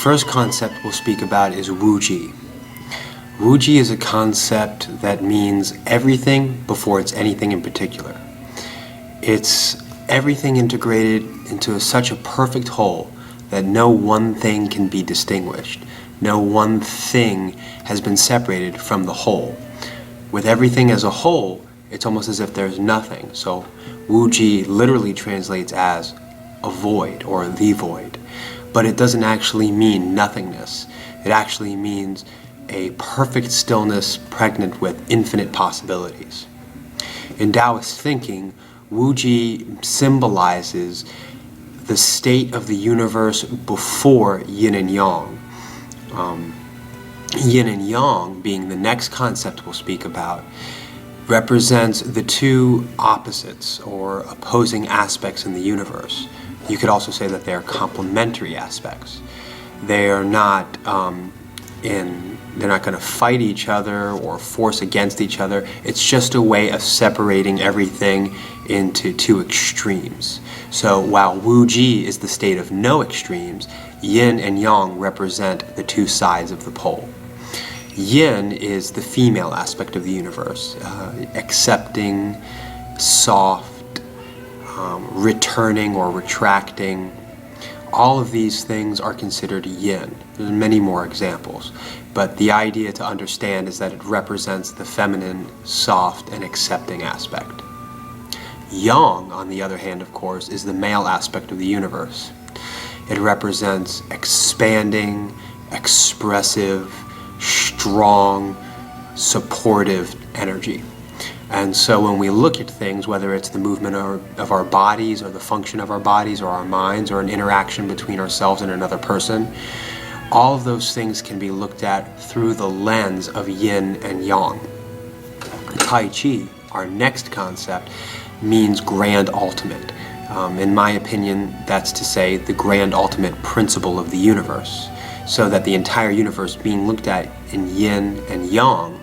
first concept we'll speak about is Wuji. Wuji is a concept that means everything before it's anything in particular. It's everything integrated into such a perfect whole that no one thing can be distinguished. No one thing has been separated from the whole. With everything as a whole, it's almost as if there's nothing. So Wuji literally translates as a void or the void. But it doesn't actually mean nothingness. It actually means a perfect stillness pregnant with infinite possibilities. In Taoist thinking, Wuji symbolizes the state of the universe before Yin and Yang. Yin and Yang, being the next concept we'll speak about, represents the two opposites or opposing aspects in the universe. You could also say that they are complementary aspects. They are not they're not going to fight each other or force against each other. It's just a way of separating everything into two extremes. So while Wuji is the state of no extremes, Yin and Yang represent the two sides of the pole. Yin is the female aspect of the universe, accepting, soft, returning or retracting. All of these things are considered yin. There's many more examples, but the idea to understand is that it represents the feminine, soft, and accepting aspect. Yang, on the other hand, of course, is the male aspect of the universe. It represents expanding, expressive, strong, supportive energy. And so when we look at things, whether it's the movement of our bodies or the function of our bodies or our minds or an interaction between ourselves and another person, all of those things can be looked at through the lens of yin and yang. Tai Chi, our next concept, means grand ultimate. In my opinion, that's to say the grand ultimate principle of the universe. So that the entire universe being looked at in yin and yang,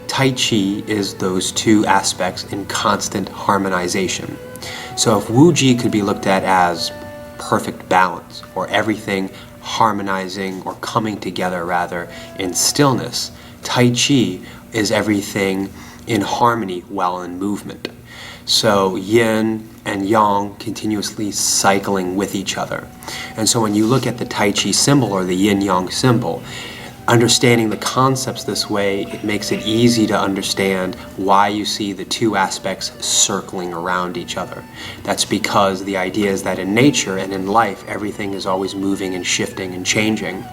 Tai Chi is those two aspects in constant harmonization. So if Wuji could be looked at as perfect balance, or everything harmonizing or coming together rather in stillness, Tai Chi is everything in harmony while in movement. So yin and yang continuously cycling with each other. And so when you look at the Tai Chi symbol or the yin-yang symbol, understanding the concepts this way, it makes it easy to understand why you see the two aspects circling around each other. That's because the idea is that in nature and in life, everything is always moving and shifting and changing.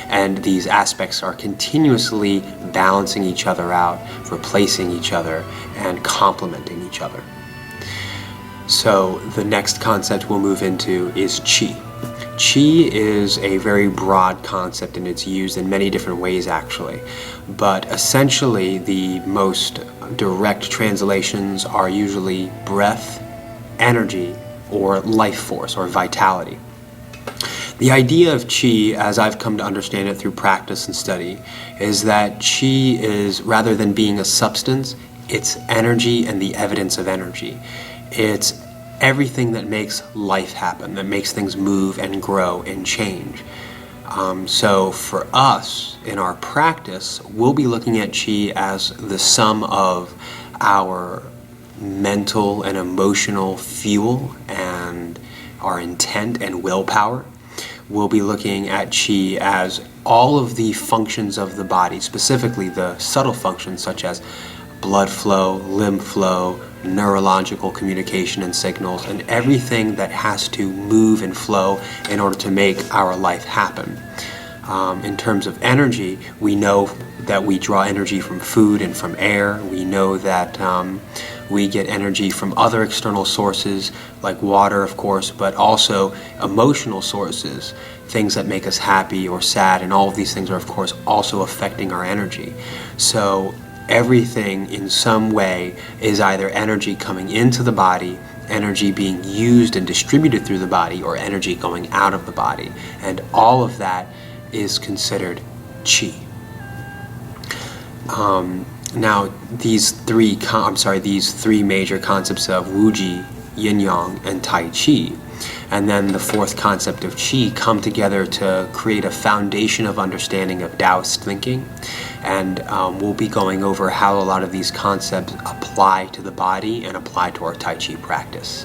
And these aspects are continuously balancing each other out, replacing each other, and complementing each other. So the next concept we'll move into is Qi. Qi is a very broad concept and it's used in many different ways actually, but essentially the most direct translations are usually breath, energy, or life force or vitality. The idea of Qi, as I've come to understand it through practice and study, is that Qi is, rather than being a substance, it's energy and the evidence of energy. It's everything that makes life happen, that makes things move and grow and change. So for us, in our practice, we'll be looking at Qi as the sum of our mental and emotional fuel and our intent and willpower. We'll be looking at Qi as all of the functions of the body, specifically the subtle functions such as blood flow, lymph flow, neurological communication and signals, and everything that has to move and flow in order to make our life happen. In terms of energy, we know that we draw energy from food and from air. We know that we get energy from other external sources like water, of course, but also emotional sources, things that make us happy or sad, and all of these things are, of course, also affecting our energy. So everything in some way is either energy coming into the body, energy being used and distributed through the body, or energy going out of the body. And all of that is considered Qi. Now, these three major concepts of Wuji, Yin Yang, and Tai Chi and then the fourth concept of Qi come together to create a foundation of understanding of Taoist thinking. And we'll be going over how a lot of these concepts apply to the body and apply to our Tai Chi practice.